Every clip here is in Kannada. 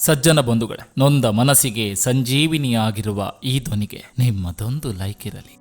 ಸಜ್ಜನ ಬಂಧುಗಳೇ, ನೊಂದ ಮನಸ್ಸಿಗೆ ಸಂಜೀವಿನಿಯಾಗಿರುವ ಈ ಧ್ವನಿಗೆ ನಿಮ್ಮದೊಂದು ಲೈಕ್ ಇರಲಿ.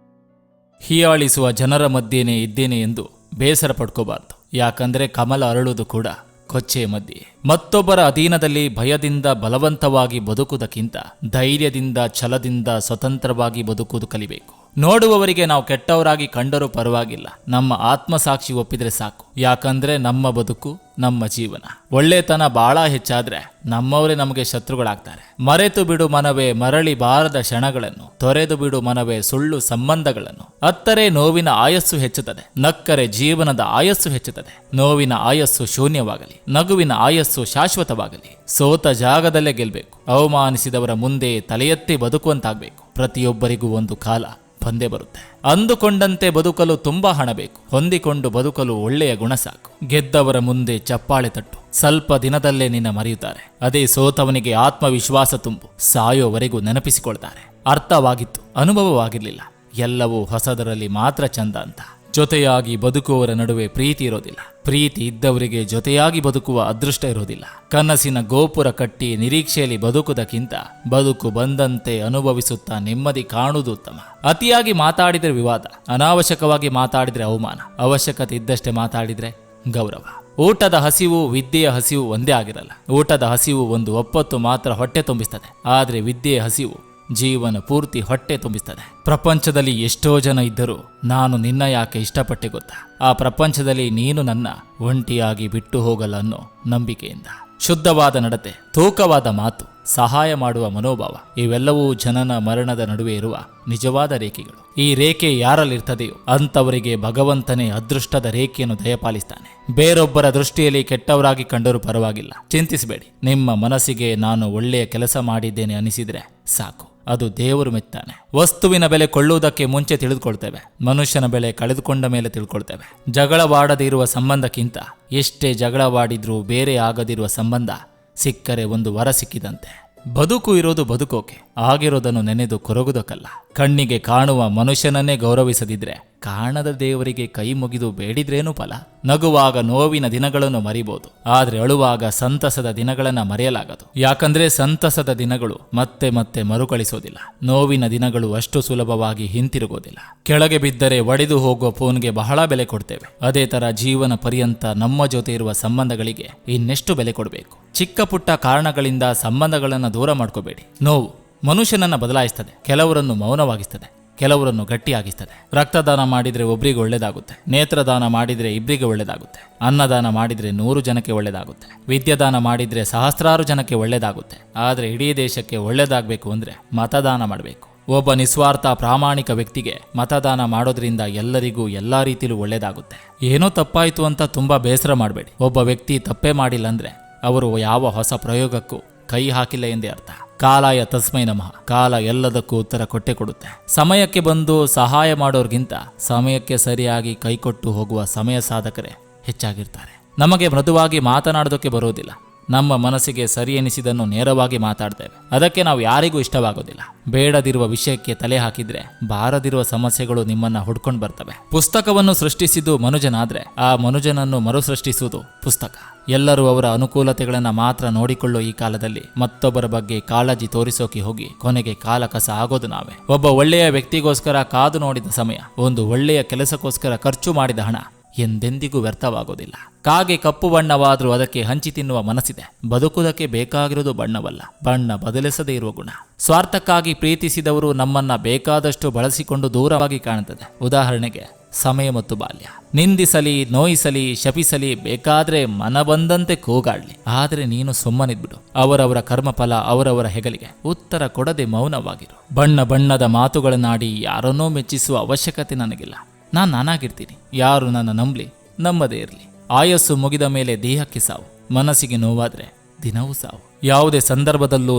ಹೀಯಾಳಿಸುವ ಜನರ ಮಧ್ಯೆನೇ ಇದ್ದೇನೆ ಎಂದು ಬೇಸರ ಪಡ್ಕೋಬಾರ್ದು. ಯಾಕಂದ್ರೆ ಕಮಲ ಅರಳುವುದು ಕೂಡ ಕೊಚ್ಚೆ ಮಧ್ಯೆ. ಮತ್ತೊಬ್ಬರ ಅಧೀನದಲ್ಲಿ ಭಯದಿಂದ ಬಲವಂತವಾಗಿ ಬದುಕುವುದಕ್ಕಿಂತ ಧೈರ್ಯದಿಂದ ಛಲದಿಂದ ಸ್ವತಂತ್ರವಾಗಿ ಬದುಕುವುದು ಕಲಿಬೇಕು. ನೋಡುವವರಿಗೆ ನಾವು ಕೆಟ್ಟವರಾಗಿ ಕಂಡರೂ ಪರವಾಗಿಲ್ಲ, ನಮ್ಮ ಆತ್ಮಸಾಕ್ಷಿ ಒಪ್ಪಿದ್ರೆ ಸಾಕು. ಯಾಕಂದ್ರೆ ನಮ್ಮ ಬದುಕು ನಮ್ಮ ಜೀವನ. ಒಳ್ಳೆತನ ಬಹಳ ಹೆಚ್ಚಾದ್ರೆ ನಮ್ಮವರೇ ನಮಗೆ ಶತ್ರುಗಳಾಗ್ತಾರೆ. ಮರೆತು ಬಿಡು ಮನವೇ ಮರಳಿ ಬಾರದ ಕ್ಷಣಗಳನ್ನು, ತೊರೆದು ಬಿಡು ಮನವೇ ಸುಳ್ಳು ಸಂಬಂಧಗಳನ್ನು. ಅತ್ತರೆ ನೋವಿನ ಆಯಸ್ಸು ಹೆಚ್ಚುತ್ತದೆ, ನಕ್ಕರೆ ಜೀವನದ ಆಯಸ್ಸು ಹೆಚ್ಚುತ್ತದೆ. ನೋವಿನ ಆಯಸ್ಸು ಶೂನ್ಯವಾಗಲಿ, ನಗುವಿನ ಆಯಸ್ಸು ಶಾಶ್ವತವಾಗಲಿ. ಸೋತ ಜಾಗದಲ್ಲೇ ಗೆಲ್ಬೇಕು. ಅವಮಾನಿಸಿದವರ ಮುಂದೆ ತಲೆ ಎತ್ತಿ ಬದುಕುವಂತಾಗಬೇಕು. ಪ್ರತಿಯೊಬ್ಬರಿಗೂ ಒಂದು ಕಾಲ ಬಂದೇ ಬರುತ್ತೆ. ಅಂದುಕೊಂಡಂತೆ ಬದುಕಲು ತುಂಬಾ ಹಣ ಬೇಕು, ಹೊಂದಿಕೊಂಡು ಬದುಕಲು ಒಳ್ಳೆಯ ಗುಣ ಸಾಕು. ಗೆದ್ದವರ ಮುಂದೆ ಚಪ್ಪಾಳೆ ತಟ್ಟು, ಸ್ವಲ್ಪ ದಿನದಲ್ಲೇ ನಿನ್ನ ಮರೆಯುತ್ತಾರೆ. ಅದೇ ಸೋತವನಿಗೆ ಆತ್ಮವಿಶ್ವಾಸ ತುಂಬು, ಸಾಯೋವರೆಗೂ ನೆನಪಿಸಿಕೊಳ್ತಾರೆ. ಅರ್ಥವಾಗಿತ್ತು, ಅನುಭವವಾಗಿರಲಿಲ್ಲ. ಎಲ್ಲವೂ ಹೊಸದರಲ್ಲಿ ಮಾತ್ರ ಚಂದ ಅಂತ. ಜೊತೆಯಾಗಿ ಬದುಕುವವರ ನಡುವೆ ಪ್ರೀತಿ ಇರೋದಿಲ್ಲ. ಪ್ರೀತಿ ಇದ್ದವರಿಗೆ ಜೊತೆಯಾಗಿ ಬದುಕುವ ಅದೃಷ್ಟ ಇರೋದಿಲ್ಲ. ಕನಸಿನ ಗೋಪುರ ಕಟ್ಟಿ ನಿರೀಕ್ಷೆಯಲ್ಲಿ ಬದುಕುವುದಕ್ಕಿಂತ ಬದುಕು ಬಂದಂತೆ ಅನುಭವಿಸುತ್ತಾ ನೆಮ್ಮದಿ ಕಾಣುವುದು ಉತ್ತಮ. ಅತಿಯಾಗಿ ಮಾತಾಡಿದ್ರೆ ವಿವಾದ, ಅನಾವಶ್ಯಕವಾಗಿ ಮಾತಾಡಿದ್ರೆ ಅವಮಾನ, ಅವಶ್ಯಕತೆ ಇದ್ದಷ್ಟೇ ಮಾತಾಡಿದ್ರೆ ಗೌರವ. ಊಟದ ಹಸಿವು ವಿದ್ಯೆಯ ಹಸಿವು ಒಂದೇ ಆಗಿರಲ್ಲ. ಊಟದ ಹಸಿವು ಒಂದು ಒಪ್ಪತ್ತು ಮಾತ್ರ ಹೊಟ್ಟೆ ತುಂಬಿಸ್ತದೆ, ಆದರೆ ವಿದ್ಯೆಯ ಹಸಿವು ಜೀವನ ಪೂರ್ತಿ ಹೊಟ್ಟೆ ತುಂಬಿಸ್ತದೆ. ಪ್ರಪಂಚದಲ್ಲಿ ಎಷ್ಟೋ ಜನ ಇದ್ದರೂ ನಾನು ನಿನ್ನ ಯಾಕೆ ಇಷ್ಟಪಟ್ಟೆ ಗೊತ್ತಾ? ಆ ಪ್ರಪಂಚದಲ್ಲಿ ನೀನು ನನ್ನ ಒಂಟಿಯಾಗಿ ಬಿಟ್ಟು ಹೋಗಲ್ಲ ಅನ್ನೋ ನಂಬಿಕೆಯಿಂದ. ಶುದ್ಧವಾದ ನಡತೆ, ತೂಕವಾದ ಮಾತು, ಸಹಾಯ ಮಾಡುವ ಮನೋಭಾವ, ಇವೆಲ್ಲವೂ ಜನನ ಮರಣದ ನಡುವೆ ಇರುವ ನಿಜವಾದ ರೇಖೆಗಳು. ಈ ರೇಖೆ ಯಾರಲ್ಲಿರ್ತದೆಯೋ ಅಂಥವರಿಗೆ ಭಗವಂತನೇ ಅದೃಷ್ಟದ ರೇಖೆಯನ್ನು ದಯಪಾಲಿಸ್ತಾನೆ. ಬೇರೊಬ್ಬರ ದೃಷ್ಟಿಯಲ್ಲಿ ಕೆಟ್ಟವರಾಗಿ ಕಂಡರೂ ಪರವಾಗಿಲ್ಲ, ಚಿಂತಿಸಬೇಡಿ. ನಿಮ್ಮ ಮನಸ್ಸಿಗೆ ನಾನು ಒಳ್ಳೆಯ ಕೆಲಸ ಮಾಡಿದ್ದೇನೆ ಅನಿಸಿದ್ರೆ ಸಾಕು, ಅದು ದೇವರು ಮೆತ್ತಾನೆ. ವಸ್ತುವಿನ ಬೆಲೆ ಕೊಳ್ಳುವುದಕ್ಕೆ ಮುಂಚೆ ತಿಳಿದುಕೊಳ್ತೇವೆ, ಮನುಷ್ಯನ ಬೆಲೆ ಕಳೆದುಕೊಂಡ ಮೇಲೆ ತಿಳ್ಕೊಳ್ತೇವೆ. ಜಗಳವಾಡದೇ ಇರುವ ಸಂಬಂಧಕ್ಕಿಂತ ಎಷ್ಟೇ ಜಗಳವಾಡಿದ್ರೂ ಬೇರೆ ಆಗದಿರುವ ಸಂಬಂಧ ಸಿಕ್ಕರೆ ಒಂದು ವರ ಸಿಕ್ಕಿದಂತೆ. ಬದುಕು ಇರೋದು ಬದುಕೋಕೆ, ಆಗಿರೋದನ್ನು ನೆನೆದು ಕೊರಗುವುದಕ್ಕಲ್ಲ. ಕಣ್ಣಿಗೆ ಕಾಣುವ ಮನುಷ್ಯನನ್ನೇ ಗೌರವಿಸದಿದ್ರೆ ಕಾಣದ ದೇವರಿಗೆ ಕೈ ಮುಗಿದು ಬೇಡಿದ್ರೇನು ಫಲ? ನಗುವಾಗ ನೋವಿನ ದಿನಗಳನ್ನು ಮರಿಬಹುದು, ಆದ್ರೆ ಅಳುವಾಗ ಸಂತಸದ ದಿನಗಳನ್ನ ಮರೆಯಲಾಗದು. ಯಾಕಂದ್ರೆ ಸಂತಸದ ದಿನಗಳು ಮತ್ತೆ ಮತ್ತೆ ಮರುಕಳಿಸೋದಿಲ್ಲ, ನೋವಿನ ದಿನಗಳು ಅಷ್ಟು ಸುಲಭವಾಗಿ ಹಿಂತಿರುಗೋದಿಲ್ಲ. ಕೆಳಗೆ ಬಿದ್ದರೆ ಒಡೆದು ಹೋಗುವ ಫೋನ್ಗೆ ಬಹಳ ಬೆಲೆ ಕೊಡ್ತೇವೆ, ಅದೇ ತರ ಜೀವನ ಪರ್ಯಂತ ನಮ್ಮ ಜೊತೆ ಇರುವ ಸಂಬಂಧಗಳಿಗೆ ಇನ್ನೆಷ್ಟು ಬೆಲೆ ಕೊಡಬೇಕು. ಚಿಕ್ಕ ಪುಟ್ಟ ಕಾರಣಗಳಿಂದ ಸಂಬಂಧಗಳನ್ನು ದೂರ ಮಾಡ್ಕೋಬೇಡಿ. ನೋವು ಮನುಷ್ಯನನ್ನ ಬದಲಾಯಿಸ್ತದೆ, ಕೆಲವರನ್ನು ಮೌನವಾಗಿಸ್ತದೆ, ಕೆಲವರನ್ನು ಗಟ್ಟಿಯಾಗಿಸ್ತದೆ. ರಕ್ತದಾನ ಮಾಡಿದ್ರೆ ಒಬ್ರಿಗೆ ಒಳ್ಳೇದಾಗುತ್ತೆ, ನೇತ್ರದಾನ ಮಾಡಿದ್ರೆ ಇಬ್ಬರಿಗೆ ಒಳ್ಳೇದಾಗುತ್ತೆ, ಅನ್ನದಾನ ಮಾಡಿದ್ರೆ 100 ಜನಕ್ಕೆ ಒಳ್ಳೇದಾಗುತ್ತೆ, ವಿದ್ಯಾದಾನ ಮಾಡಿದ್ರೆ ಸಹಸ್ರಾರು ಜನಕ್ಕೆ ಒಳ್ಳೇದಾಗುತ್ತೆ. ಆದರೆ ಇಡೀ ದೇಶಕ್ಕೆ ಒಳ್ಳೇದಾಗಬೇಕು ಅಂದ್ರೆ ಮತದಾನ ಮಾಡಬೇಕು. ಒಬ್ಬ ನಿಸ್ವಾರ್ಥ ಪ್ರಾಮಾಣಿಕ ವ್ಯಕ್ತಿಗೆ ಮತದಾನ ಮಾಡೋದ್ರಿಂದ ಎಲ್ಲರಿಗೂ ಎಲ್ಲಾ ರೀತಿಲೂ ಒಳ್ಳೇದಾಗುತ್ತೆ. ಏನೋ ತಪ್ಪಾಯ್ತು ಅಂತ ತುಂಬಾ ಬೇಸರ ಮಾಡಬೇಡಿ. ಒಬ್ಬ ವ್ಯಕ್ತಿ ತಪ್ಪೇ ಮಾಡಿಲ್ಲ ಅಂದ್ರೆ ಅವರು ಯಾವ ಹೊಸ ಪ್ರಯೋಗಕ್ಕೂ ಕೈ ಹಾಕಿಲ್ಲ ಎಂದೇ ಅರ್ಥ. ಕಾಲಾಯ ತಸ್ಮೈ ನಮಃ. ಕಾಲ ಎಲ್ಲದಕ್ಕೂ ಉತ್ತರ ಕೊಟ್ಟೆ ಕೊಡುತ್ತೆ. ಸಮಯಕ್ಕೆ ಬಂದು ಸಹಾಯ ಮಾಡೋರ್ಗಿಂತ ಸಮಯಕ್ಕೆ ಸರಿಯಾಗಿ ಕೈಕೊಟ್ಟು ಹೋಗುವ ಸಮಯ ಸಾಧಕರೇ ಹೆಚ್ಚಾಗಿರ್ತಾರೆ. ನಮಗೆ ಮೃದುವಾಗಿ ಮಾತನಾಡೋದಕ್ಕೆ ಬರೋದಿಲ್ಲ, ನಮ್ಮ ಮನಸ್ಸಿಗೆ ಸರಿ ಎನಿಸಿದನ್ನು ನೇರವಾಗಿ ಮಾತಾಡ್ತೇವೆ. ಅದಕ್ಕೆ ನಾವು ಯಾರಿಗೂ ಇಷ್ಟವಾಗೋದಿಲ್ಲ. ಬೇಡದಿರುವ ವಿಷಯಕ್ಕೆ ತಲೆ ಹಾಕಿದ್ರೆ ಬಾರದಿರುವ ಸಮಸ್ಯೆಗಳು ನಿಮ್ಮನ್ನ ಹುಡ್ಕೊಂಡು ಬರ್ತವೆ. ಪುಸ್ತಕವನ್ನು ಸೃಷ್ಟಿಸಿದ್ದು ಮನುಜನಾದ್ರೆ ಆ ಮನುಜನನ್ನು ಮರುಸೃಷ್ಟಿಸುವುದು ಪುಸ್ತಕ. ಎಲ್ಲರೂ ಅವರ ಅನುಕೂಲತೆಗಳನ್ನ ಮಾತ್ರ ನೋಡಿಕೊಳ್ಳೋ ಈ ಕಾಲದಲ್ಲಿ ಮತ್ತೊಬ್ಬರ ಬಗ್ಗೆ ಕಾಳಜಿ ತೋರಿಸೋಕೆ ಹೋಗಿ ಕೊನೆಗೆ ಕಾಲ ಕಸ ಆಗೋದು ನಾವೇ. ಒಬ್ಬ ಒಳ್ಳೆಯ ವ್ಯಕ್ತಿಗೋಸ್ಕರ ಕಾದು ನೋಡಿದ ಸಮಯ, ಒಂದು ಒಳ್ಳೆಯ ಕೆಲಸಕ್ಕೋಸ್ಕರ ಖರ್ಚು ಮಾಡಿದ ಹಣ ಎಂದೆಂದಿಗೂ ವ್ಯರ್ಥವಾಗೋದಿಲ್ಲ. ಕಾಗೆ ಕಪ್ಪು ಬಣ್ಣವಾದ್ರೂ ಅದಕ್ಕೆ ಹಂಚಿ ತಿನ್ನುವ ಮನಸ್ಸಿದೆ. ಬದುಕುವುದಕ್ಕೆ ಬೇಕಾಗಿರೋದು ಬಣ್ಣವಲ್ಲ, ಬಣ್ಣ ಬದಲಿಸದೇ ಇರುವ ಗುಣ. ಸ್ವಾರ್ಥಕ್ಕಾಗಿ ಪ್ರೀತಿಸಿದವರು ನಮ್ಮನ್ನ ಬೇಕಾದಷ್ಟು ಬಳಸಿಕೊಂಡು ದೂರವಾಗಿ ಕಾಣುತ್ತದೆ. ಉದಾಹರಣೆಗೆ ಸಮಯ ಮತ್ತು ಬಾಲ್ಯ. ನಿಂದಿಸಲಿ, ನೋಯಿಸಲಿ, ಶಪಿಸಲಿ, ಬೇಕಾದ್ರೆ ಮನ ಬಂದಂತೆ ಕೂಗಾಡ್ಲಿ, ಆದ್ರೆ ನೀನು ಸುಮ್ಮನಿದ್ಬಿಡು. ಅವರವರ ಕರ್ಮಫಲ ಅವರವರ ಹೆಗಲಿಗೆ. ಉತ್ತರ ಕೊಡದೆ ಮೌನವಾಗಿರು. ಬಣ್ಣ ಬಣ್ಣದ ಮಾತುಗಳನ್ನಾಡಿ ಯಾರನ್ನೋ ಮೆಚ್ಚಿಸುವ ಅವಶ್ಯಕತೆ ನನಗಿಲ್ಲ. ನಾನಾಗಿರ್ತೀನಿ. ಯಾರು ನನ್ನ ನಂಬಲಿ, ನಂಬದೇ ಇರಲಿ. ಆಯಸ್ಸು ಮುಗಿದ ಮೇಲೆ ದೇಹಕ್ಕೆ ಸಾವು, ಮನಸ್ಸಿಗೆ ನೋವಾದ್ರೆ ದಿನವೂ ಸಾವು. ಯಾವುದೇ ಸಂದರ್ಭದಲ್ಲೂ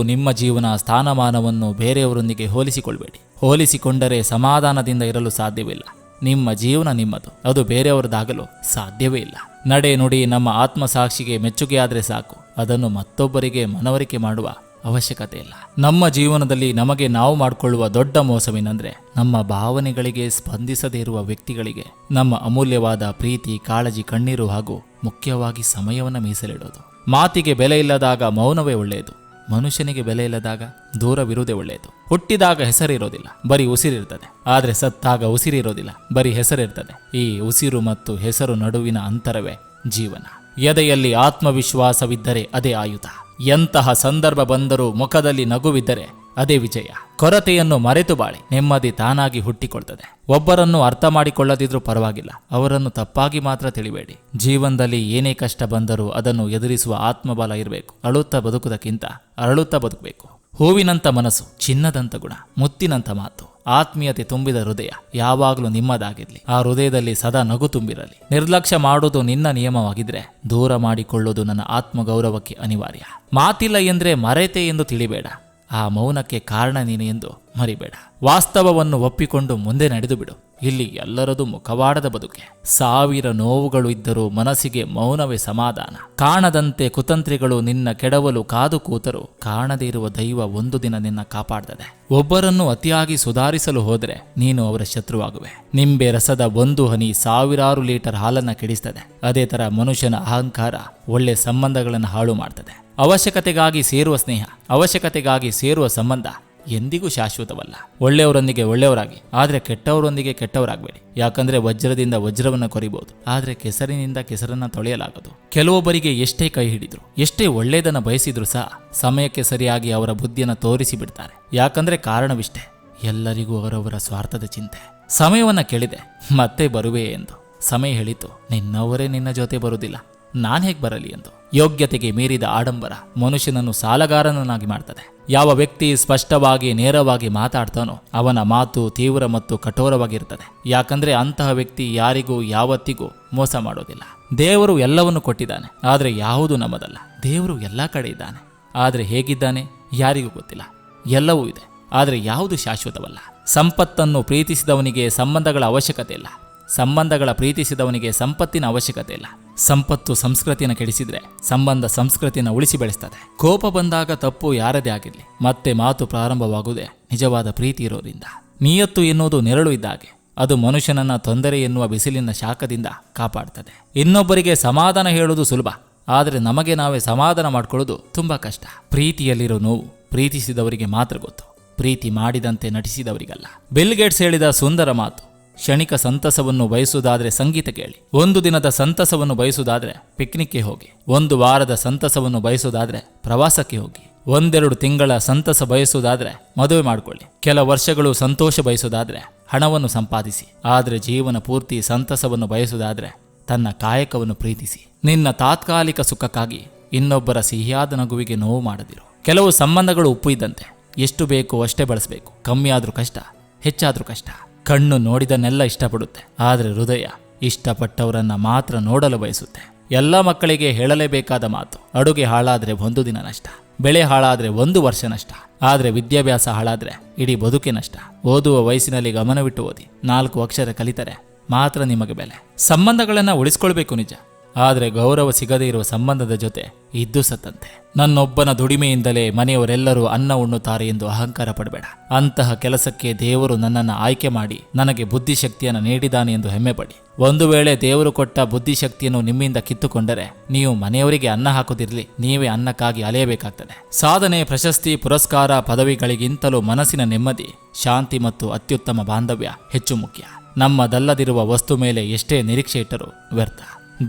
ನಿಮ್ಮ ಜೀವನ ಸ್ಥಾನಮಾನವನ್ನು ಬೇರೆಯವರೊಂದಿಗೆ ಹೋಲಿಸಿಕೊಳ್ಬೇಡಿ. ಹೋಲಿಸಿಕೊಂಡರೆ ಸಮಾಧಾನದಿಂದ ಇರಲು ಸಾಧ್ಯವಿಲ್ಲ. ನಿಮ್ಮ ಜೀವನ ನಿಮ್ಮದು, ಅದು ಬೇರೆಯವರದಾಗಲು ಸಾಧ್ಯವೇ ಇಲ್ಲ. ನಡೆ ನುಡಿ ನಮ್ಮ ಆತ್ಮಸಾಕ್ಷಿಗೆ ಮೆಚ್ಚುಗೆಯಾದರೆ ಸಾಕು, ಅದನ್ನು ಮತ್ತೊಬ್ಬರಿಗೆ ಮನವರಿಕೆ ಮಾಡುವ ಅವಶ್ಯಕತೆ ಇಲ್ಲ. ನಮ್ಮ ಜೀವನದಲ್ಲಿ ನಮಗೆ ನಾವು ಮಾಡಿಕೊಳ್ಳುವ ದೊಡ್ಡ ಮೋಸವೇನೆಂದ್ರೆ ನಮ್ಮ ಭಾವನೆಗಳಿಗೆ ಸ್ಪಂದಿಸದೇ ಇರುವ ವ್ಯಕ್ತಿಗಳಿಗೆ ನಮ್ಮ ಅಮೂಲ್ಯವಾದ ಪ್ರೀತಿ, ಕಾಳಜಿ, ಕಣ್ಣೀರು ಹಾಗೂ ಮುಖ್ಯವಾಗಿ ಸಮಯವನ್ನು ಮೀಸಲಿಡೋದು. ಮಾತಿಗೆ ಬೆಲೆ ಇಲ್ಲದಾಗ ಮೌನವೇ ಒಳ್ಳೆಯದು. ಮನುಷ್ಯನಿಗೆ ಬೆಲೆ ಇಲ್ಲದಾಗ ದೂರವಿರುವುದೇ ಒಳ್ಳೆಯದು. ಹುಟ್ಟಿದಾಗ ಹೆಸರಿರೋದಿಲ್ಲ, ಬರೀ ಉಸಿರಿರ್ತದೆ. ಆದರೆ ಸತ್ತಾಗ ಉಸಿರಿರೋದಿಲ್ಲ, ಬರೀ ಹೆಸರಿರ್ತದೆ. ಈ ಉಸಿರು ಮತ್ತು ಹೆಸರು ನಡುವಿನ ಅಂತರವೇ ಜೀವನ. ಎದೆಯಲ್ಲಿ ಆತ್ಮವಿಶ್ವಾಸವಿದ್ದರೆ ಅದೇ ಆಯುಧ. ಎಂತಹ ಸಂದರ್ಭ ಬಂದರೂ ಮುಖದಲ್ಲಿ ನಗುವಿದ್ದರೆ ಅದೇ ವಿಜಯ. ಕೊರತೆಯನ್ನು ಮರೆತು ಬಾಳಿ, ನೆಮ್ಮದಿ ತಾನಾಗಿ ಹುಟ್ಟಿಕೊಳ್ತದೆ. ಒಬ್ಬರನ್ನು ಅರ್ಥ ಮಾಡಿಕೊಳ್ಳದಿದ್ರೂ ಪರವಾಗಿಲ್ಲ, ಅವರನ್ನು ತಪ್ಪಾಗಿ ಮಾತ್ರ ತಿಳಿಬೇಡಿ. ಜೀವನದಲ್ಲಿ ಏನೇ ಕಷ್ಟ ಬಂದರೂ ಅದನ್ನು ಎದುರಿಸುವ ಆತ್ಮಬಲ ಇರಬೇಕು. ಅಳುತ್ತಾ ಬದುಕುವುದಕ್ಕಿಂತ ಅರಳುತ್ತಾ ಬದುಕಬೇಕು. ಹೂವಿನಂಥ ಮನಸ್ಸು, ಚಿನ್ನದಂಥ ಗುಣ, ಮುತ್ತಿನಂಥ ಮಾತು, ಆತ್ಮೀಯತೆ ತುಂಬಿದ ಹೃದಯ ಯಾವಾಗಲೂ ನಿಮ್ಮದಾಗಿರಲಿ. ಆ ಹೃದಯದಲ್ಲಿ ಸದಾ ನಗು ತುಂಬಿರಲಿ. ನಿರ್ಲಕ್ಷ್ಯ ಮಾಡುವುದು ನಿನ್ನ ನಿಯಮವಾಗಿದ್ರೆ ದೂರ ಮಾಡಿಕೊಳ್ಳುವುದು ನನ್ನ ಆತ್ಮಗೌರವಕ್ಕೆ ಅನಿವಾರ್ಯ. ಮಾತಿಲ್ಲ ಎಂದ್ರೆ ಮರೆತೆ ಎಂದು ತಿಳಿಬೇಡ. ಆ ಮೌನಕ್ಕೆ ಕಾರಣ ನೀನು ಎಂದು ಮರಿಬೇಡ. ವಾಸ್ತವವನ್ನು ಒಪ್ಪಿಕೊಂಡು ಮುಂದೆ ನಡೆದು ಬಿಡು. ಇಲ್ಲಿ ಎಲ್ಲರದು ಮುಖವಾಡದ ಬದುಕೆ. 1000 ನೋವುಗಳು ಇದ್ದರೂ ಮನಸ್ಸಿಗೆ ಮೌನವೇ ಸಮಾಧಾನ. ಕಾಣದಂತೆ ಕುತಂತ್ರಿಗಳು ನಿನ್ನ ಕೆಡವಲು ಕಾದು ಕೂತರು, ಕಾಣದೇ ಇರುವ ದೈವ ಒಂದು ದಿನ ನಿನ್ನ ಕಾಪಾಡ್ತದೆ. ಒಬ್ಬರನ್ನು ಅತಿಯಾಗಿ ಸುಧಾರಿಸಲು ಹೋದರೆ ನೀನು ಅವರ ಶತ್ರುವಾಗುವೆ. ನಿಂಬೆ ರಸದ ಒಂದು ಹನಿ 1000 ಲೀಟರ್ ಹಾಲನ್ನು ಕೆಡಿಸ್ತದೆ. ಅದೇ ತರ ಮನುಷ್ಯನ ಅಹಂಕಾರ ಒಳ್ಳೆ ಸಂಬಂಧಗಳನ್ನು ಹಾಳು ಮಾಡ್ತದೆ. ಅವಶ್ಯಕತೆಗಾಗಿ ಸೇರುವ ಸ್ನೇಹ, ಅವಶ್ಯಕತೆಗಾಗಿ ಸೇರುವ ಸಂಬಂಧ ಎಂದಿಗೂ ಶಾಶ್ವತವಲ್ಲ. ಒಳ್ಳೆಯವರೊಂದಿಗೆ ಒಳ್ಳೆಯವರಾಗಿ, ಆದರೆ ಕೆಟ್ಟವರೊಂದಿಗೆ ಕೆಟ್ಟವರಾಗಬೇಡಿ. ಯಾಕಂದ್ರೆ ವಜ್ರದಿಂದ ವಜ್ರವನ್ನು ಕೊರಿಬಹುದು, ಆದರೆ ಕೆಸರಿನಿಂದ ಕೆಸರನ್ನ ತೊಳೆಯಲಾಗದು. ಕೆಲವೊಬ್ಬರಿಗೆ ಎಷ್ಟೇ ಕೈ ಹಿಡಿದ್ರು, ಎಷ್ಟೇ ಒಳ್ಳೆಯದನ್ನ ಬಯಸಿದ್ರು ಸಹ ಸಮಯಕ್ಕೆ ಸರಿಯಾಗಿ ಅವರ ಬುದ್ಧಿಯನ್ನು ತೋರಿಸಿ ಬಿಡ್ತಾರೆ. ಯಾಕಂದ್ರೆ ಕಾರಣವಿಷ್ಟೇ, ಎಲ್ಲರಿಗೂ ಅವರವರ ಸ್ವಾರ್ಥದ ಚಿಂತೆ. ಸಮಯವನ್ನ ಕೇಳಿದೆ, ಮತ್ತೆ ಬರುವೆ ಎಂದು. ಸಮಯ ಹೇಳಿತು, ನಿನ್ನವರೇ ನಿನ್ನ ಜೊತೆ ಬರುವುದಿಲ್ಲ, ನಾನ್ ಹೇಗೆ ಬರಲಿ ಎಂದು. ಯೋಗ್ಯತೆಗೆ ಮೀರಿದ ಆಡಂಬರ ಮನುಷ್ಯನನ್ನು ಸಾಲಗಾರನನ್ನಾಗಿ ಮಾಡ್ತದೆ. ಯಾವ ವ್ಯಕ್ತಿ ಸ್ಪಷ್ಟವಾಗಿ ನೇರವಾಗಿ ಮಾತಾಡ್ತಾನೋ ಅವನ ಮಾತು ತೀವ್ರ ಮತ್ತು ಕಠೋರವಾಗಿರ್ತದೆ. ಯಾಕಂದ್ರೆ ಅಂತಹ ವ್ಯಕ್ತಿ ಯಾರಿಗೂ ಯಾವತ್ತಿಗೂ ಮೋಸ ಮಾಡೋದಿಲ್ಲ. ದೇವರು ಎಲ್ಲವನ್ನು ಕೊಟ್ಟಿದ್ದಾನೆ, ಆದರೆ ಯಾವುದು ನಮ್ಮದಲ್ಲ. ದೇವರು ಎಲ್ಲ ಕಡೆ ಇದ್ದಾನೆ, ಆದರೆ ಹೇಗಿದ್ದಾನೆ ಯಾರಿಗೂ ಗೊತ್ತಿಲ್ಲ. ಎಲ್ಲವೂ ಇದೆ, ಆದರೆ ಯಾವುದು ಶಾಶ್ವತವಲ್ಲ. ಸಂಪತ್ತನ್ನು ಪ್ರೀತಿಸಿದವನಿಗೆ ಸಂಬಂಧಗಳ ಅವಶ್ಯಕತೆ ಇಲ್ಲ. ಸಂಬಂಧಗಳ ಪ್ರೀತಿಸಿದವನಿಗೆ ಸಂಪತ್ತಿನ ಅವಶ್ಯಕತೆ ಇಲ್ಲ. ಸಂಪತ್ತು ಸಂಸ್ಕೃತಿಯನ್ನು ಕೆಡಿಸಿದ್ರೆ ಸಂಬಂಧ ಸಂಸ್ಕೃತಿಯನ್ನು ಉಳಿಸಿ ಬೆಳೆಸ್ತದೆ. ಕೋಪ ಬಂದಾಗ ತಪ್ಪು ಯಾರದೇ ಆಗಿರಲಿ, ಮತ್ತೆ ಮಾತು ಪ್ರಾರಂಭವಾಗುವುದೇ ನಿಜವಾದ ಪ್ರೀತಿ ಇರೋದ್ರಿಂದ. ನಿಯತ್ತು ಎನ್ನುವುದು ನೆರಳು ಇದ್ದಾಗೆ, ಅದು ಮನುಷ್ಯನನ್ನ ತೊಂದರೆ ಎನ್ನುವ ಬಿಸಿಲಿನ ಶಾಖದಿಂದ ಕಾಪಾಡ್ತದೆ. ಇನ್ನೊಬ್ಬರಿಗೆ ಸಮಾಧಾನ ಹೇಳುವುದು ಸುಲಭ, ಆದರೆ ನಮಗೆ ನಾವೇ ಸಮಾಧಾನ ಮಾಡ್ಕೊಳ್ಳೋದು ತುಂಬಾ ಕಷ್ಟ. ಪ್ರೀತಿಯಲ್ಲಿರೋ ನೋವು ಪ್ರೀತಿಸಿದವರಿಗೆ ಮಾತ್ರ ಗೊತ್ತು, ಪ್ರೀತಿ ಮಾಡಿದಂತೆ ನಟಿಸಿದವರಿಗಲ್ಲ. ಬಿಲ್ ಗೇಟ್ಸ್ ಹೇಳಿದ ಸುಂದರ ಮಾತು, ಕ್ಷಣಿಕ ಸಂತಸವನ್ನು ಬಯಸುವುದಾದ್ರೆ ಸಂಗೀತ ಕೇಳಿ. ಒಂದು ದಿನದ ಸಂತಸವನ್ನು ಬಯಸುವುದಾದ್ರೆ ಪಿಕ್ನಿಕ್ಗೆ ಹೋಗಿ. ಒಂದು ವಾರದ ಸಂತಸವನ್ನು ಬಯಸುವುದಾದ್ರೆ ಪ್ರವಾಸಕ್ಕೆ ಹೋಗಿ. 1-2 ತಿಂಗಳ ಸಂತಸ ಬಯಸುವುದಾದ್ರೆ ಮದುವೆ ಮಾಡಿಕೊಳ್ಳಿ. ಕೆಲ ವರ್ಷಗಳು ಸಂತೋಷ ಬಯಸುವುದಾದ್ರೆ ಹಣವನ್ನು ಸಂಪಾದಿಸಿ. ಆದರೆ ಜೀವನ ಪೂರ್ತಿ ಸಂತಸವನ್ನು ಬಯಸುವುದಾದ್ರೆ ತನ್ನ ಕಾಯಕವನ್ನು ಪ್ರೀತಿಸಿ. ನಿನ್ನ ತಾತ್ಕಾಲಿಕ ಸುಖಕ್ಕಾಗಿ ಇನ್ನೊಬ್ಬರ ಸಿಹಿಯಾದ ನಗುವಿಗೆ ನೋವು ಮಾಡದಿರು. ಕೆಲವು ಸಂಬಂಧಗಳು ಉಪ್ಪು ಇದ್ದಂತೆ, ಎಷ್ಟು ಬೇಕೋ ಅಷ್ಟೇ ಬಳಸಬೇಕು. ಕಮ್ಮಿ ಆದ್ರೂ ಕಷ್ಟ, ಹೆಚ್ಚಾದ್ರೂ ಕಷ್ಟ. ಕಣ್ಣು ನೋಡಿದನ್ನೆಲ್ಲ ಇಷ್ಟಪಡುತ್ತೆ, ಆದರೆ ಹೃದಯ ಇಷ್ಟಪಟ್ಟವರನ್ನ ಮಾತ್ರ ನೋಡಲು ಬಯಸುತ್ತೆ. ಎಲ್ಲ ಮಕ್ಕಳಿಗೆ ಹೇಳಲೇಬೇಕಾದ ಮಾತು, ಅಡುಗೆ ಹಾಳಾದ್ರೆ 1 ದಿನ ನಷ್ಟ, ಬೆಳೆ ಹಾಳಾದ್ರೆ 1 ವರ್ಷ ನಷ್ಟ, ಆದರೆ ವಿದ್ಯಾಭ್ಯಾಸ ಹಾಳಾದ್ರೆ ಇಡೀ ಬದುಕೆ ನಷ್ಟ. ಓದುವ ವಯಸ್ಸಿನಲ್ಲಿ ಗಮನವಿಟ್ಟು ಓದಿ, 4 ಅಕ್ಷರ ಕಲಿತರೆ ಮಾತ್ರ ನಿಮಗೆ ಬೆಲೆ. ಸಂಬಂಧಗಳನ್ನ ಉಳಿಸ್ಕೊಳ್ಬೇಕು ನಿಜ, ಆದರೆ ಗೌರವ ಸಿಗದೇ ಇರುವ ಸಂಬಂಧದ ಜೊತೆ ಇದ್ದು ಸತ್ತಂತೆ. ನನ್ನೊಬ್ಬನ ದುಡಿಮೆಯಿಂದಲೇ ಮನೆಯವರೆಲ್ಲರೂ ಅನ್ನ ಉಣ್ಣುತ್ತಾರೆ ಎಂದು ಅಹಂಕಾರ ಪಡಬೇಡ. ಅಂತಹ ಕೆಲಸಕ್ಕೆ ದೇವರು ನನ್ನನ್ನು ಆಯ್ಕೆ ಮಾಡಿ ನನಗೆ ಬುದ್ಧಿಶಕ್ತಿಯನ್ನು ನೀಡಿದ್ದಾನೆ ಎಂದು ಹೆಮ್ಮೆ ಪಡಿ. ಒಂದು ವೇಳೆ ದೇವರು ಕೊಟ್ಟ ಬುದ್ಧಿಶಕ್ತಿಯನ್ನು ನಿಮ್ಮಿಂದ ಕಿತ್ತುಕೊಂಡರೆ ನೀವು ಮನೆಯವರಿಗೆ ಅನ್ನ ಹಾಕುತ್ತಿರಲಿ, ನೀವೇ ಅನ್ನಕ್ಕಾಗಿ ಅಲೆಯಬೇಕಾಗ್ತದೆ. ಸಾಧನೆ, ಪ್ರಶಸ್ತಿ, ಪುರಸ್ಕಾರ, ಪದವಿಗಳಿಗಿಂತಲೂ ಮನಸ್ಸಿನ ನೆಮ್ಮದಿ, ಶಾಂತಿ ಮತ್ತು ಅತ್ಯುತ್ತಮ ಬಾಂಧವ್ಯ ಹೆಚ್ಚು ಮುಖ್ಯ. ನಮ್ಮದಲ್ಲದಿರುವ ವಸ್ತು ಮೇಲೆ ಎಷ್ಟೇ ನಿರೀಕ್ಷೆ ಇಟ್ಟರೂ ವ್ಯರ್ಥ.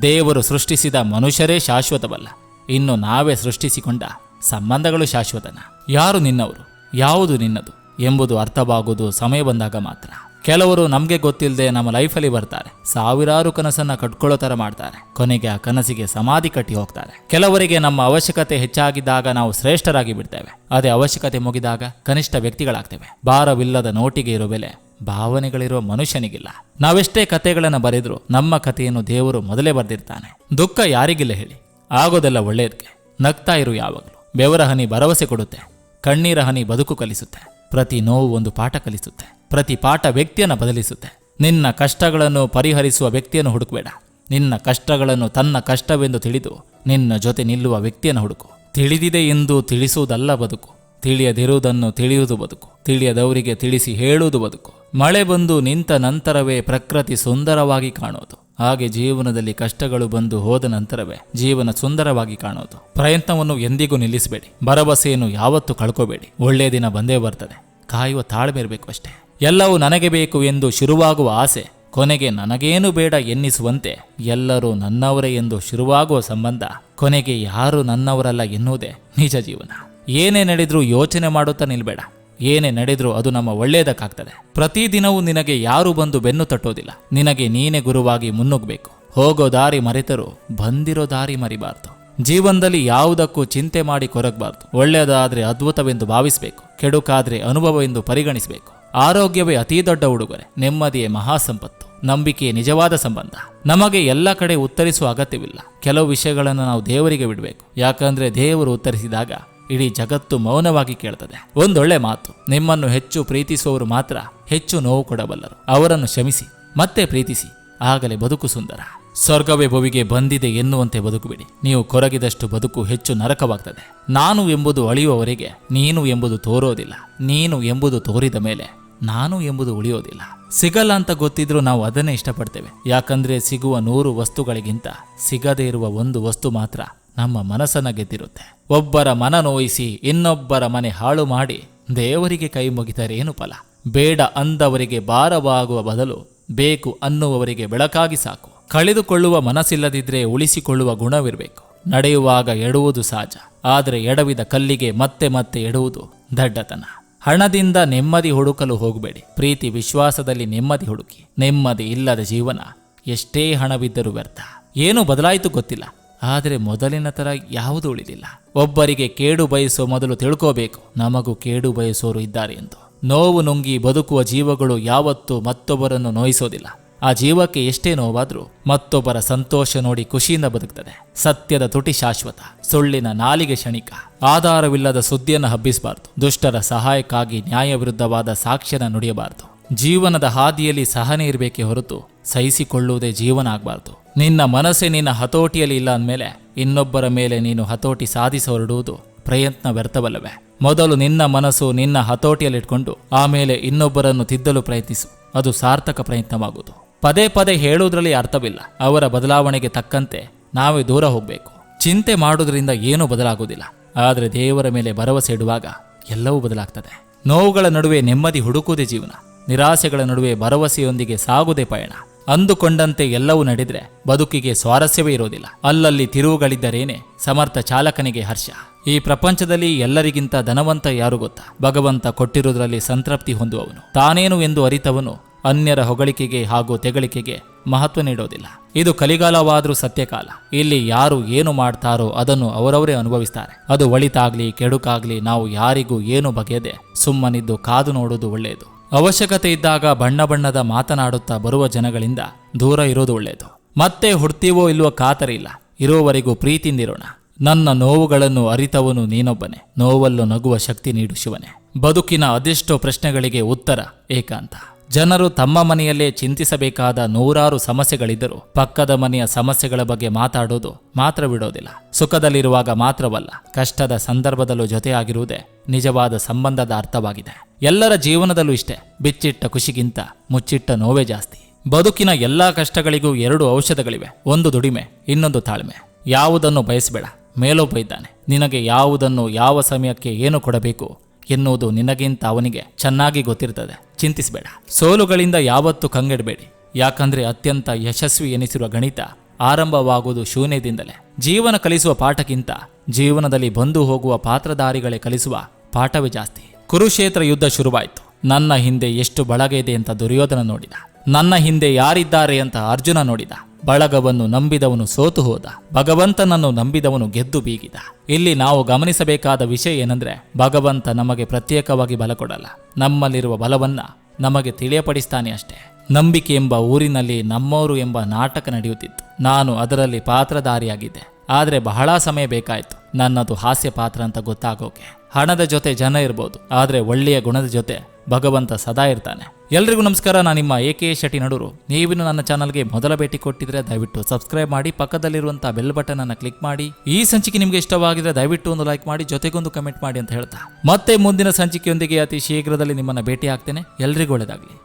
ದೇವರು ಸೃಷ್ಟಿಸಿದ ಮನುಷ್ಯರೇ ಶಾಶ್ವತವಲ್ಲ, ಇನ್ನು ನಾವೇ ಸೃಷ್ಟಿಸಿಕೊಂಡ ಸಂಬಂಧಗಳು ಶಾಶ್ವತನ. ಯಾರು ನಿನ್ನವರು, ಯಾವುದು ನಿನ್ನದು ಎಂಬುದು ಅರ್ಥವಾಗುವುದು ಸಮಯ ಬಂದಾಗ ಮಾತ್ರ. ಕೆಲವರು ನಮಗೆ ಗೊತ್ತಿಲ್ಲದೆ ನಮ್ಮ ಲೈಫಲ್ಲಿ ಬರ್ತಾರೆ, 1000 ಕನಸನ್ನ ಕಟ್ಕೊಳ್ಳೋ ಥರ ಮಾಡ್ತಾರೆ, ಕೊನೆಗೆ ಆ ಕನಸಿಗೆ ಸಮಾಧಿ ಕಟ್ಟಿ ಹೋಗ್ತಾರೆ. ಕೆಲವರಿಗೆ ನಮ್ಮ ಅವಶ್ಯಕತೆ ಹೆಚ್ಚಾಗಿದ್ದಾಗ ನಾವು ಶ್ರೇಷ್ಠರಾಗಿ ಬಿಡ್ತೇವೆ, ಅದೇ ಅವಶ್ಯಕತೆ ಮುಗಿದಾಗ ಕನಿಷ್ಠ ವ್ಯಕ್ತಿಗಳಾಗ್ತೇವೆ. ಭಾರವಿಲ್ಲದ ನೋಟಿಗೆ ಇರೋ ಬೆಲೆ ಭಾವನೆಗಳಿರುವ ಮನುಷ್ಯನಿಗಿಲ್ಲ. ನಾವೆಷ್ಟೇ ಕಥೆಗಳನ್ನು ಬರೆದ್ರು ನಮ್ಮ ಕಥೆಯನ್ನು ದೇವರು ಮೊದಲೇ ಬರೆದಿರ್ತಾನೆ. ದುಃಖ ಯಾರಿಗಿಲ್ಲ ಹೇಳಿ, ಆಗೋದೆಲ್ಲ ಒಳ್ಳೆಯದಕ್ಕೆ. ನಗ್ತಾ ಇರು ಯಾವಾಗಲೂ. ಬೆವರ ಹನಿ ಭರವಸೆ ಕೊಡುತ್ತೆ, ಕಣ್ಣೀರ ಹನಿ ಬದುಕು ಕಲಿಸುತ್ತೆ. ಪ್ರತಿ ನೋವು ಒಂದು ಪಾಠ ಕಲಿಸುತ್ತೆ, ಪ್ರತಿ ಪಾಠ ವ್ಯಕ್ತಿಯನ್ನು ಬದಲಿಸುತ್ತೆ. ನಿನ್ನ ಕಷ್ಟಗಳನ್ನು ಪರಿಹರಿಸುವ ವ್ಯಕ್ತಿಯನ್ನು ಹುಡುಕಬೇಡ, ನಿನ್ನ ಕಷ್ಟಗಳನ್ನು ತನ್ನ ಕಷ್ಟವೆಂದು ತಿಳಿದು ನಿನ್ನ ಜೊತೆ ನಿಲ್ಲುವ ವ್ಯಕ್ತಿಯನ್ನು ಹುಡುಕು. ತಿಳಿದಿದೆ ಎಂದು ತಿಳಿಸುವುದಲ್ಲ ಬದುಕು, ತಿಳಿಯದಿರುವುದನ್ನು ತಿಳಿಯುವುದು ಬದುಕು. ತಿಳಿಯದವರಿಗೆ ತಿಳಿಸಿ ಹೇಳುವುದು ಬದುಕು. ಮಳೆ ಬಂದು ನಿಂತ ನಂತರವೇ ಪ್ರಕೃತಿ ಸುಂದರವಾಗಿ ಕಾಣುವುದು, ಹಾಗೆ ಜೀವನದಲ್ಲಿ ಕಷ್ಟಗಳು ಬಂದು ಹೋದ ನಂತರವೇ ಜೀವನ ಸುಂದರವಾಗಿ ಕಾಣೋದು. ಪ್ರಯತ್ನವನ್ನು ಎಂದಿಗೂ ನಿಲ್ಲಿಸಬೇಡಿ. ಭರವಸೆಯನ್ನು ಯಾವತ್ತೂ ಕಳ್ಕೋಬೇಡಿ. ಒಳ್ಳೆಯ ದಿನ ಬಂದೇ ಬರ್ತದೆ. ಕಾಯುವ ತಾಳ್ಮೆ ಇರಬೇಕು ಅಷ್ಟೇ. ಎಲ್ಲವೂ ನನಗೆ ಬೇಕು ಎಂದು ಶುರುವಾಗುವ ಆಸೆ ಕೊನೆಗೆ ನನಗೇನು ಬೇಡ ಎನ್ನಿಸುವಂತೆ ಎಲ್ಲರೂ ನನ್ನವರೇ ಎಂದು ಶುರುವಾಗುವ ಸಂಬಂಧ ಕೊನೆಗೆ ಯಾರು ನನ್ನವರಲ್ಲ ಎನ್ನುವುದೇ ನಿಜ ಜೀವನ. ಏನೇ ನಡೆದ್ರೂ ಯೋಚನೆ ಮಾಡುತ್ತಾ ನಿಲ್ಬೇಡ. ಏನೇ ನಡೆದ್ರೂ ಅದು ನಮ್ಮ ಒಳ್ಳೆಯದಕ್ಕಾಗ್ತದೆ. ಪ್ರತಿದಿನವೂ ನಿನಗೆ ಯಾರು ಬಂದು ಬೆನ್ನು ತಟ್ಟೋದಿಲ್ಲ. ನಿನಗೆ ನೀನೇ ಗುರುವಾಗಿ ಮುನ್ನುಗ್ಗಬೇಕು. ಹೋಗೋ ದಾರಿ ಮರೆತರೂ ಬಂದಿರೋ ದಾರಿ ಮರಿಬಾರ್ದು. ಜೀವನದಲ್ಲಿ ಯಾವುದಕ್ಕೂ ಚಿಂತೆ ಮಾಡಿ ಕೊರಗಬಾರ್ದು. ಒಳ್ಳೆಯದಾದ್ರೆ ಅದ್ಭುತವೆಂದು ಭಾವಿಸಬೇಕು. ಕೆಡುಕಾದ್ರೆ ಅನುಭವವೆಂದು ಪರಿಗಣಿಸಬೇಕು. ಆರೋಗ್ಯವೇ ಅತೀ ದೊಡ್ಡ ಉಡುಗೊರೆ. ನೆಮ್ಮದಿಯೇ ಮಹಾಸಂಪತ್ತು. ನಂಬಿಕೆಯೇ ನಿಜವಾದ ಸಂಬಂಧ. ನಮಗೆ ಎಲ್ಲ ಕಡೆ ಉತ್ತರಿಸುವ ಅಗತ್ಯವಿಲ್ಲ. ಕೆಲವು ವಿಷಯಗಳನ್ನು ನಾವು ದೇವರಿಗೆ ಬಿಡಬೇಕು. ಯಾಕಂದ್ರೆ ದೇವರು ಉತ್ತರಿಸಿದಾಗ ಇಡೀ ಜಗತ್ತು ಮೌನವಾಗಿ ಕೇಳ್ತದೆ. ಒಂದೊಳ್ಳೆ ಮಾತು: ನಿಮ್ಮನ್ನು ಹೆಚ್ಚು ಪ್ರೀತಿಸುವವರು ಮಾತ್ರ ಹೆಚ್ಚು ನೋವು ಕೊಡಬಲ್ಲರು. ಅವರನ್ನು ಕ್ಷಮಿಸಿ ಮತ್ತೆ ಪ್ರೀತಿಸಿ, ಆಗಲೇ ಬದುಕು ಸುಂದರ. ಸ್ವರ್ಗವೇ ಭುವಿಗೆ ಬಂದಿದೆ ಎನ್ನುವಂತೆ ಬದುಕುಬಿಡಿ. ನೀವು ಕೊರಗಿದಷ್ಟು ಬದುಕು ಹೆಚ್ಚು ನರಕವಾಗ್ತದೆ. ನಾನು ಎಂಬುದು ಅಳಿಯುವವರೆಗೆ ನೀನು ಎಂಬುದು ತೋರೋದಿಲ್ಲ. ನೀನು ಎಂಬುದು ತೋರಿದ ಮೇಲೆ ನಾನು ಎಂಬುದು ಉಳಿಯೋದಿಲ್ಲ. ಸಿಗಲ್ಲ ಅಂತ ಗೊತ್ತಿದ್ರೂ ನಾವು ಅದನ್ನೇ ಇಷ್ಟಪಡ್ತೇವೆ. ಯಾಕಂದ್ರೆ ಸಿಗುವ 100 ವಸ್ತುಗಳಿಗಿಂತ ಸಿಗದೇ ಇರುವ ಒಂದು ವಸ್ತು ಮಾತ್ರ ನಮ್ಮ ಮನಸ್ಸನ್ನ ಗೆದ್ದಿರುತ್ತೆ. ಒಬ್ಬರ ಮನ ನೋಯಿಸಿ ಇನ್ನೊಬ್ಬರ ಮನೆ ಹಾಳು ಮಾಡಿ ದೇವರಿಗೆ ಕೈ ಮುಗಿತರೇನು ಫಲ? ಬೇಡ ಅಂದವರಿಗೆ ಭಾರವಾಗುವ ಬದಲು ಬೇಕು ಅನ್ನುವವರಿಗೆ ಬೆಳಕಾಗಿ ಸಾಕು. ಕಳೆದುಕೊಳ್ಳುವ ಮನಸ್ಸಿಲ್ಲದಿದ್ರೆ ಉಳಿಸಿಕೊಳ್ಳುವ ಗುಣವಿರಬೇಕು. ನಡೆಯುವಾಗ ಎಡುವುದು ಸಹಜ, ಆದರೆ ಎಡವಿದ ಕಲ್ಲಿಗೆ ಮತ್ತೆ ಮತ್ತೆ ಎಡುವುದು ದಡ್ಡತನ. ಹಣದಿಂದ ನೆಮ್ಮದಿ ಹುಡುಕಲು ಹೋಗಬೇಡಿ. ಪ್ರೀತಿ ವಿಶ್ವಾಸದಲ್ಲಿ ನೆಮ್ಮದಿ ಹುಡುಕಿ. ನೆಮ್ಮದಿ ಇಲ್ಲದ ಜೀವನ ಎಷ್ಟೇ ಹಣವಿದ್ದರೂ ವ್ಯರ್ಥ. ಏನು ಬದಲಾಯಿತು ಗೊತ್ತಿಲ್ಲ, ಆದರೆ ಮೊದಲಿನ ಥರ ಯಾವುದೂ ಉಳಿದಿಲ್ಲ. ಒಬ್ಬರಿಗೆ ಕೇಡು ಬಯಸೋ ಮೊದಲು ತಿಳ್ಕೋಬೇಕು ನಮಗೂ ಕೇಡು ಬಯಸೋರು ಇದ್ದಾರೆ ಎಂದು. ನೋವು ನುಂಗಿ ಬದುಕುವ ಜೀವಗಳು ಯಾವತ್ತೂ ಮತ್ತೊಬ್ಬರನ್ನು ನೋಯಿಸೋದಿಲ್ಲ. ಆ ಜೀವಕ್ಕೆ ಎಷ್ಟೇ ನೋವಾದ್ರೂ ಮತ್ತೊಬ್ಬರ ಸಂತೋಷ ನೋಡಿ ಖುಷಿಯಿಂದ ಬದುಕ್ತದೆ. ಸತ್ಯದ ತುಟಿ ಶಾಶ್ವತ, ಸುಳ್ಳಿನ ನಾಲಿಗೆ ಕ್ಷಣಿಕ. ಆಧಾರವಿಲ್ಲದ ಸುದ್ದಿಯನ್ನು ಹಬ್ಬಿಸಬಾರ್ದು. ದುಷ್ಟರ ಸಹಾಯಕ್ಕಾಗಿ ನ್ಯಾಯ ವಿರುದ್ಧವಾದ ಸಾಕ್ಷ್ಯನ ನುಡಿಯಬಾರದು. ಜೀವನದ ಹಾದಿಯಲ್ಲಿ ಸಹನೆ ಇರಬೇಕೇ ಹೊರತು ಸಹಿಸಿಕೊಳ್ಳುವುದೇ ಜೀವನ ಆಗಬಾರ್ದು. ನಿನ್ನ ಮನಸ್ಸೇ ನಿನ್ನ ಹತೋಟಿಯಲ್ಲಿ ಇಲ್ಲ ಅಂದಮೇಲೆ ಇನ್ನೊಬ್ಬರ ಮೇಲೆ ನೀನು ಹತೋಟಿ ಸಾಧಿಸ ಹೊರಡುವುದು ಪ್ರಯತ್ನ ವ್ಯರ್ಥವಲ್ಲವೇ? ಮೊದಲು ನಿನ್ನ ಮನಸ್ಸು ನಿನ್ನ ಹತೋಟಿಯಲ್ಲಿಟ್ಕೊಂಡು ಆಮೇಲೆ ಇನ್ನೊಬ್ಬರನ್ನು ತಿದ್ದಲು ಪ್ರಯತ್ನಿಸು. ಅದು ಸಾರ್ಥಕ ಪ್ರಯತ್ನವಾಗುವುದು. ಪದೇ ಪದೇ ಹೇಳುವುದರಲ್ಲಿ ಅರ್ಥವಿಲ್ಲ. ಅವರ ಬದಲಾವಣೆಗೆ ತಕ್ಕಂತೆ ನಾವೇ ದೂರ ಹೋಗಬೇಕು. ಚಿಂತೆ ಮಾಡುವುದರಿಂದ ಏನೂ ಬದಲಾಗುವುದಿಲ್ಲ. ಆದರೆ ದೇವರ ಮೇಲೆ ಭರವಸೆ ಇಡುವಾಗ ಎಲ್ಲವೂ ಬದಲಾಗ್ತದೆ. ನೋವುಗಳ ನಡುವೆ ನೆಮ್ಮದಿ ಹುಡುಕುವುದೇ ಜೀವನ. ನಿರಾಸೆಗಳ ನಡುವೆ ಭರವಸೆಯೊಂದಿಗೆ ಸಾಗುವುದೇ ಪಯಣ. ಅಂದುಕೊಂಡಂತೆ ಎಲ್ಲವೂ ನಡೆದ್ರೆ ಬದುಕಿಗೆ ಸ್ವಾರಸ್ಯವೇ ಇರೋದಿಲ್ಲ. ಅಲ್ಲಲ್ಲಿ ತಿರುವುಗಳಿದ್ದರೇನೆ ಸಮರ್ಥ ಚಾಲಕನಿಗೆ ಹರ್ಷ. ಈ ಪ್ರಪಂಚದಲ್ಲಿ ಎಲ್ಲರಿಗಿಂತ ಧನವಂತ ಯಾರು ಗೊತ್ತಾ? ಭಗವಂತ ಕೊಟ್ಟಿರುವುದರಲ್ಲಿ ಸಂತೃಪ್ತಿ ಹೊಂದುವವನು. ತಾನೇನು ಎಂದು ಅರಿತವನು ಅನ್ಯರ ಹೊಗಳಿಕೆಗೆ ಹಾಗೂ ತೆಗಳಿಕೆಗೆ ಮಹತ್ವ ನೀಡೋದಿಲ್ಲ. ಇದು ಕಲಿಗಾಲವಾದರೂ ಸತ್ಯಕಾಲ. ಇಲ್ಲಿ ಯಾರು ಏನು ಮಾಡ್ತಾರೋ ಅದನ್ನು ಅವರವರೇ ಅನುಭವಿಸ್ತಾರೆ. ಅದು ಒಳಿತಾಗ್ಲಿ ಕೆಡುಕಾಗ್ಲಿ ನಾವು ಯಾರಿಗೂ ಏನು ಬಗೆಯದೆ ಸುಮ್ಮನಿದ್ದು ಕಾದು ನೋಡುವುದು ಒಳ್ಳೆಯದು. ಅವಶ್ಯಕತೆ ಇದ್ದಾಗ ಬಣ್ಣ ಬಣ್ಣದ ಮಾತನಾಡುತ್ತಾ ಬರುವ ಜನಗಳಿಂದ ದೂರ ಇರೋದು ಒಳ್ಳೆಯದು. ಮತ್ತೆ ಹುಡ್ತೀವೋ ಇಲ್ವೋ ಕಾತರಿಲ್ಲ. ಇರುವವರೆಗೂ ಪ್ರೀತಿಯಿಂದಿರೋಣ. ನನ್ನ ನೋವುಗಳನ್ನು ಅರಿತವನು ನೀನೊಬ್ಬನೇ. ನೋವಲ್ಲೂ ನಗುವ ಶಕ್ತಿ ನೀಡು ಶಿವನೇ. ಬದುಕಿನ ಅದೆಷ್ಟೋ ಪ್ರಶ್ನೆಗಳಿಗೆ ಉತ್ತರ ಏಕಾಂತ. ಜನರು ತಮ್ಮ ಮನೆಯಲ್ಲೇ ಚಿಂತಿಸಬೇಕಾದ 100 ಸಮಸ್ಯೆಗಳಿದ್ದರೂ ಪಕ್ಕದ ಮನೆಯ ಸಮಸ್ಯೆಗಳ ಬಗ್ಗೆ ಮಾತಾಡೋದು ಮಾತ್ರ ಬಿಡೋದಿಲ್ಲ. ಸುಖದಲ್ಲಿರುವಾಗ ಮಾತ್ರವಲ್ಲ, ಕಷ್ಟದ ಸಂದರ್ಭದಲ್ಲೂ ಜೊತೆಯಾಗಿರುವುದೇ ನಿಜವಾದ ಸಂಬಂಧದ ಅರ್ಥವಾಗಿದೆ. ಎಲ್ಲರ ಜೀವನದಲ್ಲೂ ಇಷ್ಟೇ. ಬಿಚ್ಚಿಟ್ಟ ಖುಷಿಗಿಂತ ಮುಚ್ಚಿಟ್ಟ ನೋವೇ ಜಾಸ್ತಿ. ಬದುಕಿನ ಎಲ್ಲಾ ಕಷ್ಟಗಳಿಗೂ 2 ಔಷಧಗಳಿವೆ. ಒಂದು ದುಡಿಮೆ, ಇನ್ನೊಂದು ತಾಳ್ಮೆ. ಯಾವುದನ್ನು ಬಯಸಬೇಡ, ಮೇಲೊಬ್ಬ ಇದ್ದಾನೆ. ನಿನಗೆ ಯಾವುದನ್ನು ಯಾವ ಸಮಯಕ್ಕೆ ಏನು ಕೊಡಬೇಕು ಎನ್ನುವುದು ನಿನಗಿಂತ ಅವನಿಗೆ ಚೆನ್ನಾಗಿ ಗೊತ್ತಿರ್ತದೆ. ಚಿಂತಿಸಬೇಡ. ಸೋಲುಗಳಿಂದ ಯಾವತ್ತೂ ಕಂಗೆಡಬೇಡಿ. ಯಾಕಂದ್ರೆ ಅತ್ಯಂತ ಯಶಸ್ವಿ ಎನಿಸಿರುವ ಗಣಿತ ಆರಂಭವಾಗುವುದು ಶೂನ್ಯದಿಂದಲೇ. ಜೀವನ ಕಲಿಸುವ ಪಾಠಕ್ಕಿಂತ ಜೀವನದಲ್ಲಿ ಬಂದು ಹೋಗುವ ಪಾತ್ರಧಾರಿಗಳೇ ಕಲಿಸುವ ಪಾಠವೇ ಜಾಸ್ತಿ. ಕುರುಕ್ಷೇತ್ರ ಯುದ್ಧ ಶುರುವಾಯಿತು. ನನ್ನ ಹಿಂದೆ ಎಷ್ಟು ಬಳಗ ಇದೆ ಅಂತ ದುರ್ಯೋಧನ ನೋಡಿದ. ನನ್ನ ಹಿಂದೆ ಯಾರಿದ್ದಾರೆ ಅಂತ ಅರ್ಜುನ ನೋಡಿದ. ಬಳಗವನ್ನು ನಂಬಿದವನು ಸೋತು ಹೋದ. ಭಗವಂತನನ್ನು ನಂಬಿದವನು ಗೆದ್ದು ಬೀಗಿದ. ಇಲ್ಲಿ ನಾವು ಗಮನಿಸಬೇಕಾದ ವಿಷಯ ಏನಂದ್ರೆ, ಭಗವಂತ ನಮಗೆ ಪ್ರತ್ಯೇಕವಾಗಿ ಬಲ ಕೊಡಲ್ಲ. ನಮ್ಮಲ್ಲಿರುವ ಬಲವನ್ನ ನಮಗೆ ತಿಳಿಯಪಡಿಸ್ತಾನೆ ಅಷ್ಟೇ. ನಂಬಿಕೆ ಎಂಬ ಊರಿನಲ್ಲಿ ನಮ್ಮವರು ಎಂಬ ನಾಟಕ ನಡೆಯುತ್ತಿತ್ತು. ನಾನು ಅದರಲ್ಲಿ ಪಾತ್ರಧಾರಿಯಾಗಿದ್ದೆ. ಆದರೆ ಬಹಳ ಸಮಯ ಬೇಕಾಯಿತು ನನ್ನದು ಹಾಸ್ಯ ಪಾತ್ರ ಅಂತ ಗೊತ್ತಾಗೋಕೆ. ಹಣದ ಜೊತೆ ಜನ ಇರ್ಬೋದು, ಆದರೆ ಒಳ್ಳೆಯ ಗುಣದ ಜೊತೆ ಭಗವಂತ ಸದಾ ಇರ್ತಾನೆ. ಎಲ್ರಿಗೂ ನಮಸ್ಕಾರ. ನಾನು ನಿಮ್ಮ AK ಶೆಟ್ಟಿ ನಡೂರು. ನೀವಿನ್ನು ನನ್ನ ಚಾನಲ್ಗೆ ಮೊದಲ ಭೇಟಿ ಕೊಟ್ಟಿದ್ರೆ ದಯವಿಟ್ಟು ಸಬ್ಸ್ಕ್ರೈಬ್ ಮಾಡಿ, ಪಕ್ಕದಲ್ಲಿರುವಂಥ ಬೆಲ್ ಬಟನ್ ಅನ್ನು ಕ್ಲಿಕ್ ಮಾಡಿ. ಈ ಸಂಚಿಕೆ ನಿಮಗೆ ಇಷ್ಟವಾಗಿದ್ರೆ ದಯವಿಟ್ಟು ಒಂದು ಲೈಕ್ ಮಾಡಿ, ಜೊತೆಗೊಂದು ಕಮೆಂಟ್ ಮಾಡಿ ಅಂತ ಹೇಳ್ತಾ ಮತ್ತೆ ಮುಂದಿನ ಸಂಚಿಕೆಯೊಂದಿಗೆ ಅತಿ ಶೀಘ್ರದಲ್ಲಿ ನಿಮ್ಮನ್ನು ಭೇಟಿ ಆಗ್ತೇನೆ. ಎಲ್ರಿಗೂ ಒಳ್ಳೆಯದಾಗಲಿ.